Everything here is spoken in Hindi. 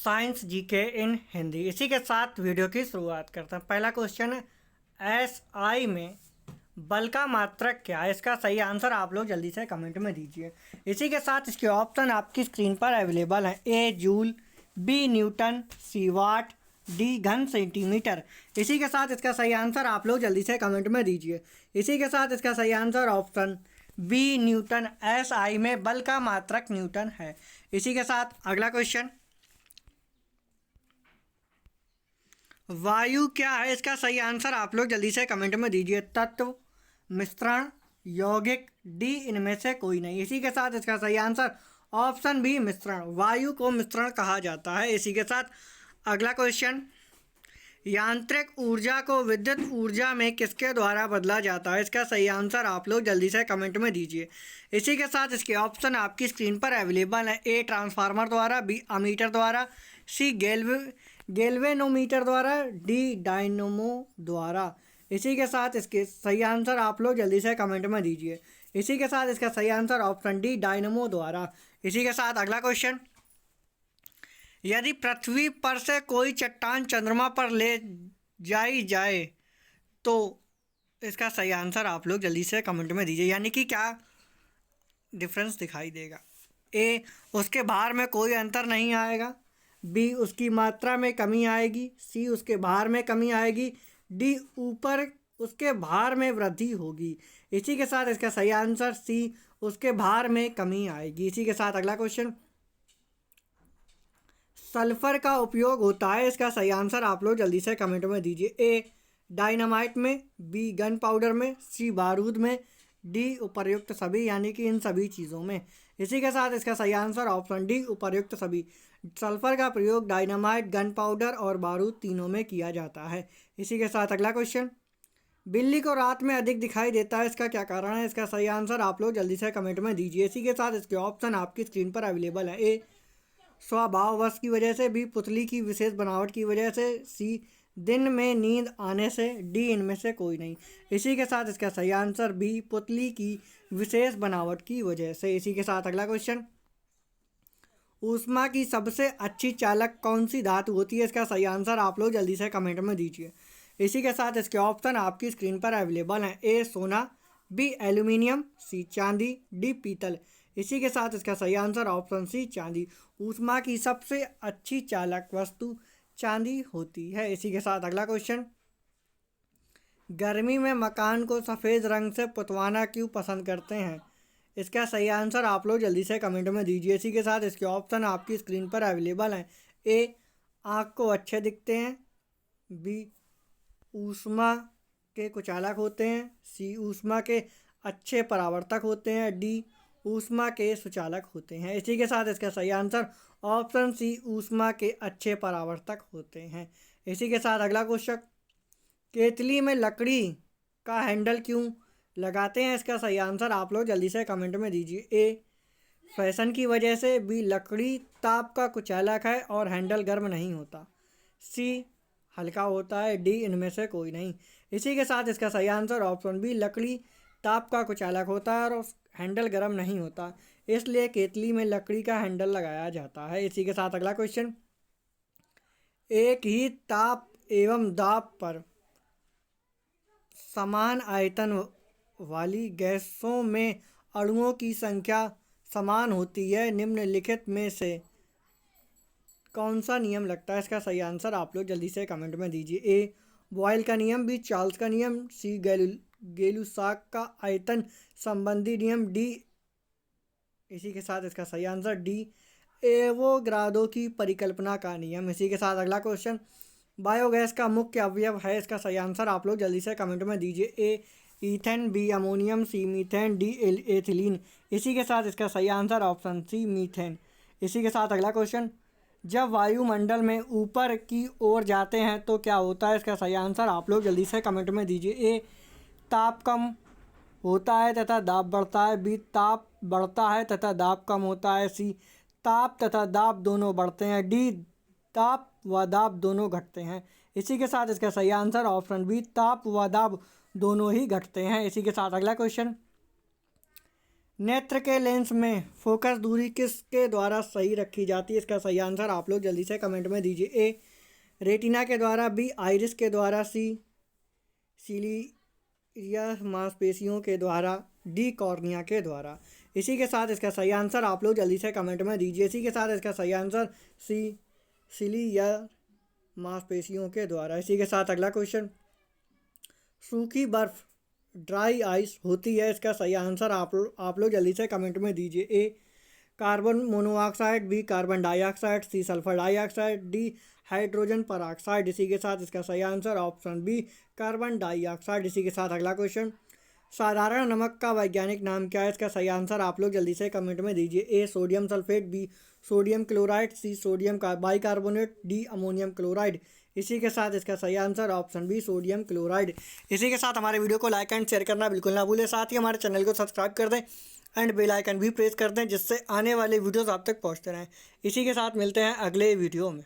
साइंस जीके इन हिंदी। इसी के साथ वीडियो की शुरुआत करते हैं। पहला क्वेश्चन है SI में बल का मात्रक क्या है? इसका सही आंसर आप लोग जल्दी से कमेंट में दीजिए। इसी के साथ इसके ऑप्शन आपकी स्क्रीन पर अवेलेबल हैं। A joule, B newton, C watt, D घन सेंटीमीटर। इसी के साथ इसका सही आंसर आप लोग जल्दी से कमेंट में दीजिए। इसी के साथ इसका सही answer option B Newton, SI में बल का मात्रक न्यूटन है। इसी के साथ अगला क्वेश्चन, वायु क्या है? इसका सही आंसर आप लोग जल्दी से कमेंट में दीजिए। तत्व, मिश्रण, यौगिक, डी इनमें से कोई नहीं। इसी के साथ इसका सही आंसर ऑप्शन बी मिश्रण। वायु को मिश्रण कहा जाता है। इसी के साथ अगला क्वेश्चन, यांत्रिक ऊर्जा को विद्युत ऊर्जा में किसके द्वारा बदला जाता है? इसका सही आंसर आप लोग जल्दी से कमेंट में दीजिए। इसी के साथ इसके ऑप्शन आपकी स्क्रीन पर अवेलेबल है। A ट्रांसफार्मर द्वारा, B अमीटर द्वारा, C गैल्वेनोमीटर द्वारा, D डायनमो द्वारा। इसी के साथ इसके सही आंसर आप लोग जल्दी से कमेंट में दीजिए। इसी के साथ इसका सही आंसर ऑप्शन डी डायनमो द्वारा। इसी के साथ अगला क्वेश्चन, यदि पृथ्वी पर से कोई चट्टान चंद्रमा पर ले जाई जाए तो इसका सही आंसर आप लोग जल्दी से कमेंट में दीजिए। यानी कि क्या डिफरेंस दिखाई देगा? A उसके भार में कोई अंतर नहीं आएगा, B उसकी मात्रा में कमी आएगी, C उसके भार में कमी आएगी, D ऊपर उसके भार में वृद्धि होगी। इसी के साथ इसका सही आंसर C उसके भार में कमी आएगी। इसी के साथ अगला क्वेश्चन, सल्फर का उपयोग होता है। इसका सही आंसर आप लोग जल्दी से कमेंट में दीजिए। A डायनामाइट में, B गन पाउडर में, C बारूद में, D उपर्युक्त सभी, यानी कि इन सभी चीज़ों में। इसी के साथ इसका सही आंसर ऑप्शन डी उपर्युक्त सभी। सल्फर का प्रयोग डायनामाइट, गन पाउडर और बारूद तीनों में किया जाता है। इसी के साथ अगला क्वेश्चन, बिल्ली को रात में अधिक दिखाई देता है, इसका क्या कारण है? इसका सही आंसर आप लोग जल्दी से कमेंट में दीजिए। इसी के साथ इसके ऑप्शन आपकी स्क्रीन पर अवेलेबल है। A स्वभाववश की वजह से, B पुतली की विशेष बनावट की वजह से, C दिन में नींद आने से, D इनमें से कोई नहीं। इसी के साथ इसका सही आंसर B पुतली की विशेष बनावट की वजह से। इसी के साथ अगला क्वेश्चन, ऊष्मा की सबसे अच्छी चालक कौन सी धातु होती है? इसका सही आंसर आप लोग जल्दी से कमेंट में दीजिए। इसी के साथ इसके ऑप्शन आपकी स्क्रीन पर अवेलेबल हैं। A सोना, B एल्यूमिनियम, C चांदी, D पीतल। इसी के साथ इसका सही आंसर ऑप्शन सी चांदी। ऊष्मा की सबसे अच्छी चालक वस्तु चांदी होती है। इसी के साथ अगला क्वेश्चन, गर्मी में मकान को सफ़ेद रंग से पुतवाना क्यों पसंद करते हैं? इसका सही आंसर आप लोग जल्दी से कमेंट में दीजिए। इसी के साथ इसके ऑप्शन आपकी स्क्रीन पर अवेलेबल हैं। A आँख को अच्छे दिखते हैं, B ऊष्मा के कुचालक होते हैं, C ऊष्मा के अच्छे परावर्तक होते हैं, D ऊष्मा के सुचालक होते हैं। इसी के साथ इसका सही आंसर ऑप्शन C ऊष्मा के अच्छे परावर्तक होते हैं। इसी के साथ अगला क्वेश्चन, केतली में लकड़ी का हैंडल क्यों लगाते हैं? इसका सही आंसर आप लोग जल्दी से कमेंट में दीजिए। A फैशन की वजह से, B लकड़ी ताप का कुचालक है और हैंडल गर्म नहीं होता, C हल्का होता है, D इनमें से कोई नहीं। इसी के साथ इसका सही आंसर ऑप्शन B लकड़ी ताप का कुचालक होता है और हैंडल गर्म नहीं होता, इसलिए केतली में लकड़ी का हैंडल लगाया जाता है। इसी के साथ अगला क्वेश्चन, एक ही ताप एवं दाब पर समान आयतन वाली गैसों में अणुओं की संख्या समान होती है। निम्नलिखित में से कौन सा नियम लगता है? इसका सही आंसर आप लोग जल्दी से कमेंट में दीजिए। A बॉयल का नियम, B चार्ल्स का नियम, C गैलुसाक का आयतन संबंधी नियम, D इसी के साथ इसका सही आंसर D एवोगाड्रो की परिकल्पना का नियम। इसी के साथ अगला क्वेश्चन, बायोगैस का मुख्य अवयव है? इसका सही आंसर आप लोग जल्दी से कमेंट में दीजिए। A ethane, B ammonium, C methane, D ethylene. इसी के साथ इसका सही आंसर ऑप्शन C मीथेन। इसी के साथ अगला क्वेश्चन, जब वायुमंडल में ऊपर की ओर जाते हैं तो क्या होता है? इसका सही आंसर आप लोग जल्दी से कमेंट में दीजिए। A ताप कम होता है तथा दाब बढ़ता है, B ताप बढ़ता है तथा दाब कम होता है, C ताप तथा दाब दोनों बढ़ते हैं, D ताप व दाब दोनों घटते हैं। इसी के साथ इसका सही आंसर ऑप्शन B ताप व दाब दोनों ही घटते हैं। इसी के साथ अगला क्वेश्चन, नेत्र के लेंस में फोकस दूरी किसके द्वारा सही रखी जाती है? इसका सही आंसर आप लोग जल्दी से कमेंट में दीजिए। ए रेटिना के द्वारा, बी आइरिस के द्वारा, सी सिलिया मांसपेशियों के द्वारा, डी कॉर्निया के द्वारा। इसी के साथ इसका सही आंसर आप लोग जल्दी से कमेंट में दीजिए। इसी के साथ इसका सही आंसर सी सिलिया मांसपेशियों के द्वारा। इसी के साथ अगला क्वेश्चन, सूखी बर्फ ड्राई आइस होती है, इसका सही आंसर आप लोग जल्दी से कमेंट में दीजिए। A carbon monoxide, B carbon dioxide, C sulphur dioxide, D hydrogen peroxide. इसी के साथ इसका सही answer option B carbon dioxide. इसी के साथ अगला क्वेश्चन, साधारण नमक का वैज्ञानिक नाम क्या है? इसका सही आंसर आप लोग जल्दी से कमेंट में दीजिए। A sodium sulphate, B sodium chloride, C sodium bicarbonate, D ammonium chloride. इसी के साथ इसका सही answer option B sodium chloride. इसी के साथ हमारे वीडियो को लाइक एंड शेयर करना बिल्कुल ना भूलें। साथ ही हमारे चैनल को सब्सक्राइब कर दें एंड बेल आइकन भी प्रेस कर दें, जिससे आने वाले वीडियोस आप तक पहुंचते रहें। इसी के साथ मिलते हैं अगले वीडियो में।